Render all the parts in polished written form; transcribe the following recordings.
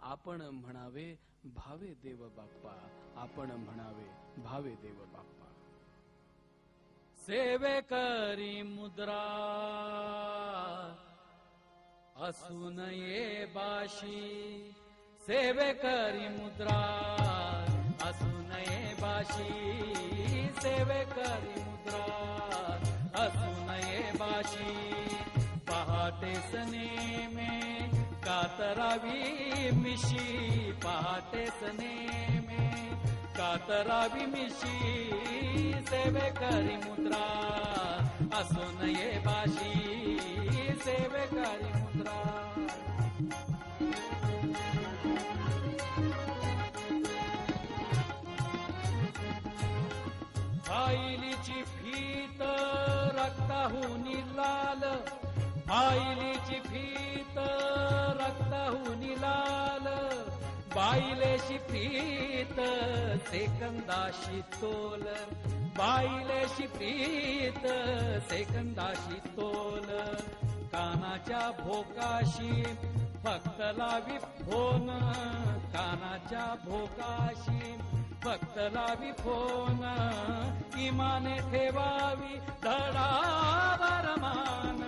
आपण म्हणावे भावे देव बाप्पा, आपण म्हणावे भावे देव बाप्पा. सेवे करी मुद्रा असू नये बाशी, सेवे करी मुद्रा असू नये बाशी, सेवे करी मुद्रा असू नये बाशी. पहाटे सने में कातरावी मिशी, पहाटे सने में कातरावी मिशी, सेवे करी मुद्रा असू नये बाशी, सेवे करी मुद्रा. फाईलीची फीत रक्ताहून लाल, फाईलीची फीत रक्ताहून लाल, बाईलेशी प्रीत सेकंदाशी तोल, बाईलेशी प्रीत सेकंदाशी तोल. कानाच्या भोकाशी फक्त लावी फोन, कानाच्या भोकाशी फक्त लावी फोन. इमाने ठेवावी धडावर मान,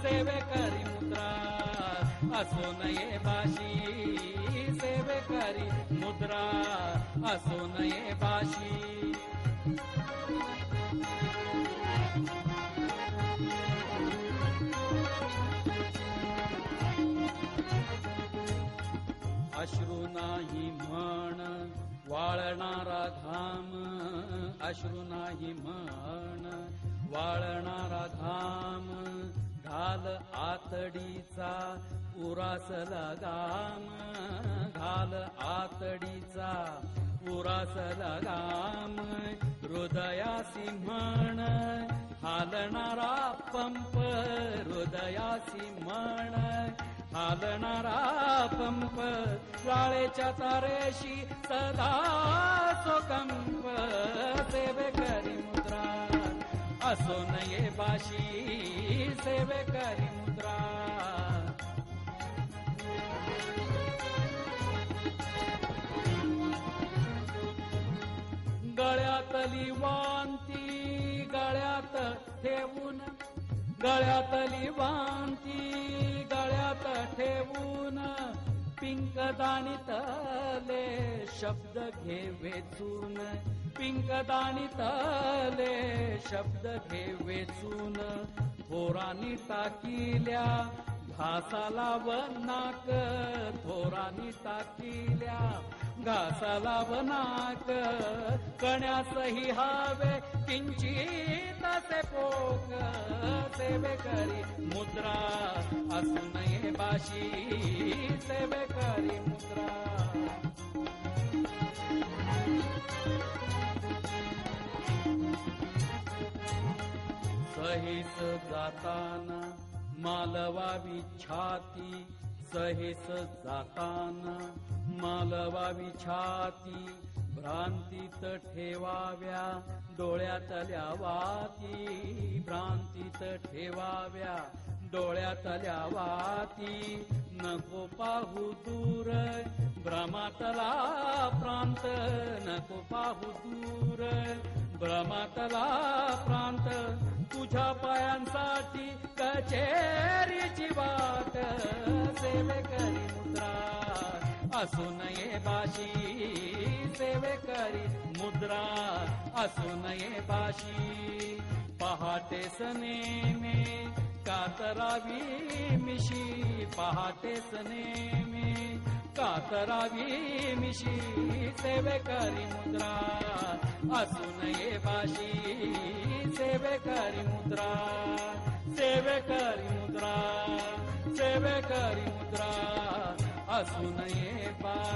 सेवे करी मुद्रा असो नये बाशी, सेवे करी मुद्रा असो नये बाशी. अश्रू नाही म्हण वाळणारा घाम, अश्रू नाही म्हण वाळणारा घाम. घाल आतडीचा उरास लगाम, घाल आतडीचा उरास लगाम. हृदयासी म्हण हालणारा पंप, हृदयासी म्हण हालणारा पंप. लाळेच्या तारेशी सदा सोकंप, सेवे करी मुद्रा असो नये बाशी, सेवे करी मुद्रा. गळ्यातली वांती गळ्यात ठेवून, गळ्यातली वांती गळ्यात ठेवून. पिंकदाणीतले शब्द घे वेचून, पिंकदाणीतले शब्द घे वेचून. थोरानी टाकिल्या घासाला वनाक, थोरानी टाकिल्या घासाला वनाक. कण्यासही हावे किंचित से पोक, सेवे करी मुद्रा असू नये बाशी, सेवे करी मुद्रा. सहीस जाताना मालवावी छाती, सहीस जाताना मालवावी छाती. भ्रांतीत ठेवाव्या डोळ्यातल्या वाती, भ्रांतीत ठेवाव्या डोळ्यातल्या वाती. नको पाहू दूर भ्रमातला प्रांत, नको पाहू दूर भ्रमातला प्रांत. तुझ्या पायांसाठी कचेरीची वाट, सेवे करी मुद्रा असू नये बाशी, सेवे करी मुद्रा असू नये बाशी. पहाटे सने में कातरावी मिशी, पहाटे सने में कातरावी मिशी. सेवे करी मुद्रा असू नये बाशी, सेवे करी मुद्रा, सेवे करी मुद्रा, सेवे करी मुद्रा असू नये बाशी.